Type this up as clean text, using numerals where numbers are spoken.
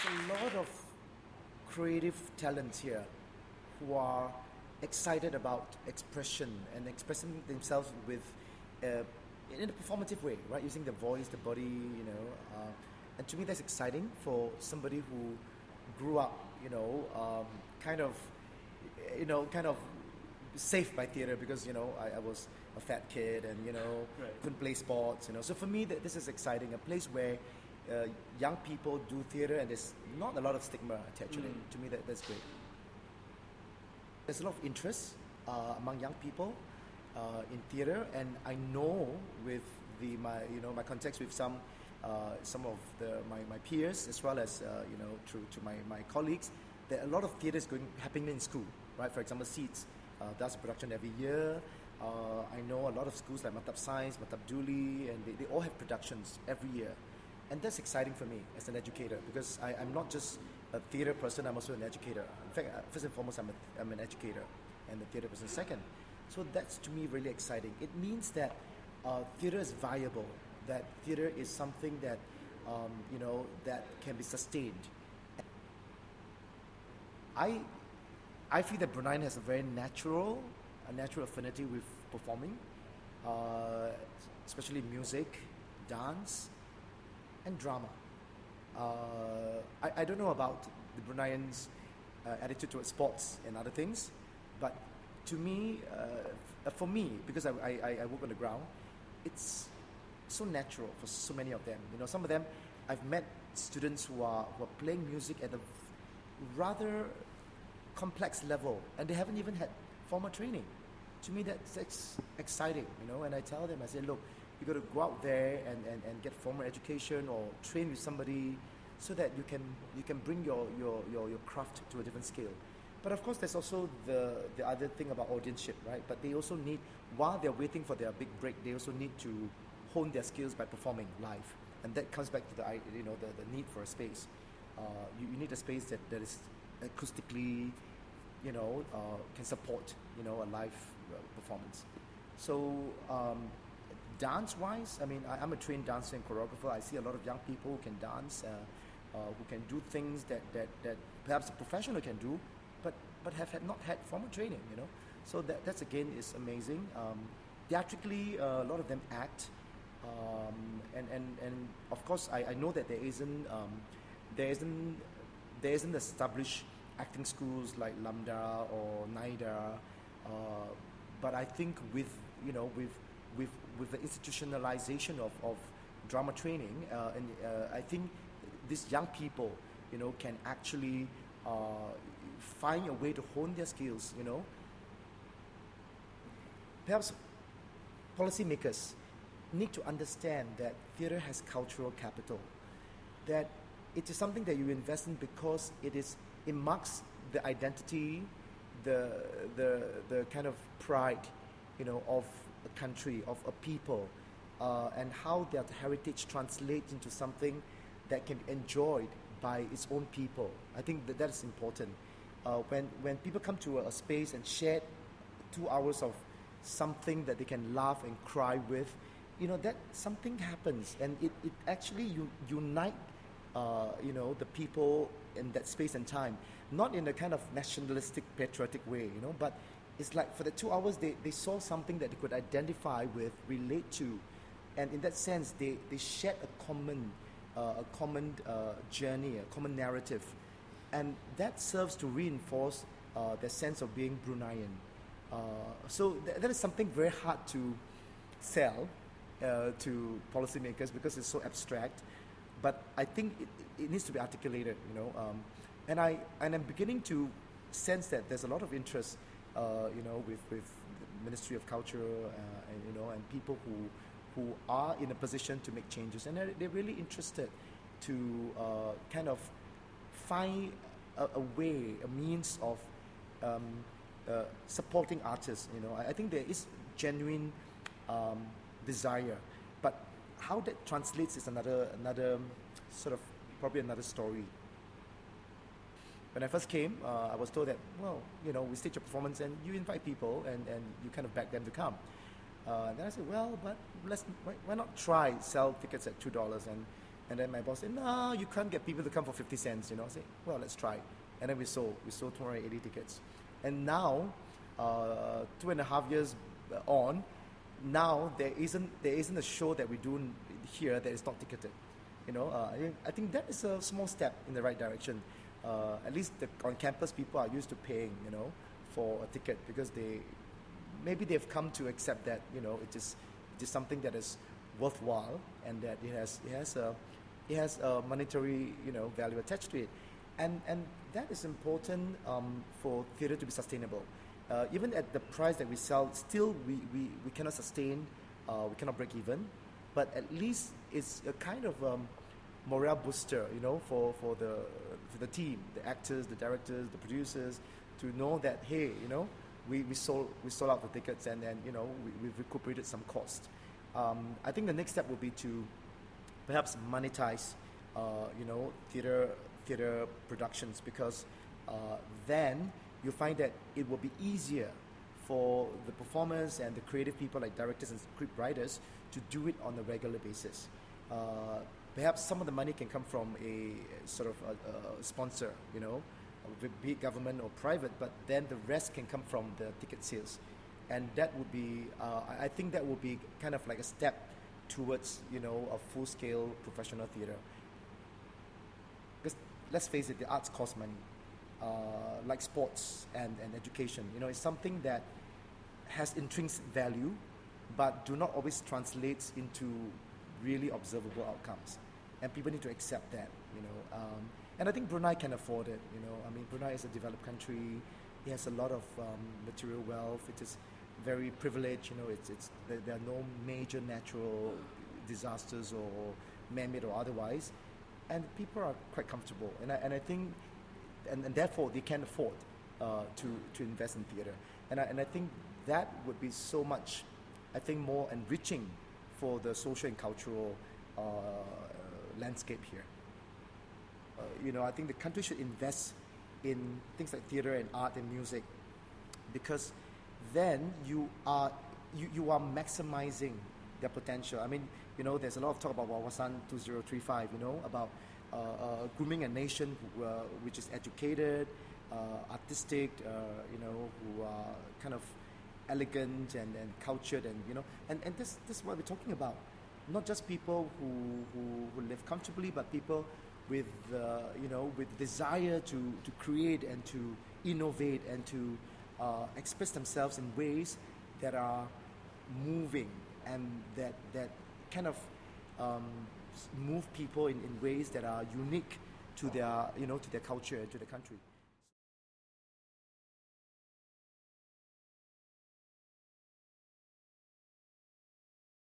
a lot of creative talents here who are excited about expression and expressing themselves with uh, in a performative way, right? Using the voice, the body, and to me that's exciting for somebody who grew up, kind of, kind of saved by theater because I was a fat kid and Right. couldn't play sports. So for me, this is exciting. A place where young people do theater and there's not a lot of stigma attached to it. To me, that's great. There's a lot of interest among young people in theater, and I know with my contacts with some of my peers as well as through to my colleagues, that a lot of theater is happening in school, right? For example, Seeds does production every year. I know a lot of schools like Matab Science, Matab Duli, and they all have productions every year. And that's exciting for me as an educator because I'm not just a theater person, I'm also an educator. In fact, first and foremost, I'm an educator and a theater person second. So that's to me really exciting. It means that theater is viable, that theater is something that, that can be sustained. I, I feel that Bruneian has a natural affinity with performing, uh, especially music, dance, and drama. I don't know about the Bruneians' attitude towards sports and other things, but to me, for me, because I work on the ground, it's so natural for so many of them. Some of them, I've met students who are playing music at a rather complex level, and they haven't even had formal training. To me, that's exciting, and I tell them, I say, look, you got to go out there and get formal education or train with somebody so that you can bring your craft to a different scale. But of course, there's also the other thing about audienceship, right? But they also need, while they're waiting for their big break, they also need to hone their skills by performing live, and that comes back to the need for a space. You need a space that is acoustically, can support a live performance. So dance-wise, I mean, I'm a trained dancer and choreographer. I see a lot of young people who can dance, who can do things that perhaps a professional can do, but not had formal training. So that's again is amazing. Theatrically, a lot of them act, and of course, I know that there isn't established acting schools like Lambda or NIDA, uh, but I think with with the institutionalization of drama training, and I think these young people, can actually find a way to hone their skills. Perhaps policymakers need to understand that theatre has cultural capital, that it is something that you invest in because it marks the identity, the the kind of pride, of a country, of a people, and how that heritage translates into something that can be enjoyed by its own people. I think that is important. When people come to a space and share 2 hours of something that they can laugh and cry with, that something happens, and it actually unite the people in that space and time, not in a kind of nationalistic, patriotic way, but it's like for the 2 hours they saw something that they could identify with, relate to, and in that sense they shared a common journey, a common narrative, and that serves to reinforce their sense of being Bruneian. So that is something very hard to sell to policymakers because it's so abstract. But I think it needs to be articulated, and I'm beginning to sense that there's a lot of interest, with the Ministry of Culture, and people who are in a position to make changes, and they're really interested to kind of find a way, a means of um, supporting artists. I think there is genuine um, desire, but how that translates is another sort of probably another story. When I first came, I was told that, well, we stage a performance and you invite people and you kind of beg them to come. Then I said, well, but why not try sell tickets at $2, and And then my boss said, no, you can't get people to come for 50 cents, you know. I said, well, let's try. And then we sold 280 tickets. And now, 2.5 years on, now there isn't a show that we do here that is not ticketed. You know, I think that is a small step in the right direction. At least on campus, people are used to paying, you know, for a ticket because maybe they've come to accept that, you know, it is something that is worthwhile and that it has a monetary, you know, value attached to it, and that is important for theatre to be sustainable. Even at the price that we sell, still we cannot sustain, we cannot break even, but at least it's a kind of morale booster, you know, for the team, the actors, the directors, the producers, to know that, hey, you know, we sold out the tickets, and then, you know, we've recuperated some cost. I think the next step will be to perhaps monetize, you know, theatre productions, because then you find that it will be easier for the performers and the creative people like directors and script writers to do it on a regular basis. Perhaps some of the money can come from a sort of a sponsor, you know, be it government or private, but then the rest can come from the ticket sales. And that would be, I think that would be kind of like a step towards, you know, a full-scale professional theatre. Because let's face it, the arts cost money. Like sports and education, you know, it's something that has intrinsic value, but do not always translate into really observable outcomes. And people need to accept that, you know. And I think Brunei can afford it, you know. I mean, Brunei is a developed country. It has a lot of material wealth. It is very privileged, you know. There are no major natural disasters or man-made or otherwise, and people are quite comfortable. And I think, and therefore they can afford to invest in theatre. And I think that would be so much, I think, more enriching for the social and cultural landscape here. You know, I think the country should invest in things like theatre and art and music, because then you are maximizing their potential. I mean, you know, there's a lot of talk about Wawasan 2035, you know, about grooming a nation which is educated, artistic, you know, who are kind of elegant and cultured, and, you know, and this is what we're talking about. Not just people who live comfortably, but people with you know, with desire to create and to innovate and to express themselves in ways that are moving and that kind of move people in ways that are unique to their, you know, to their culture and to the country.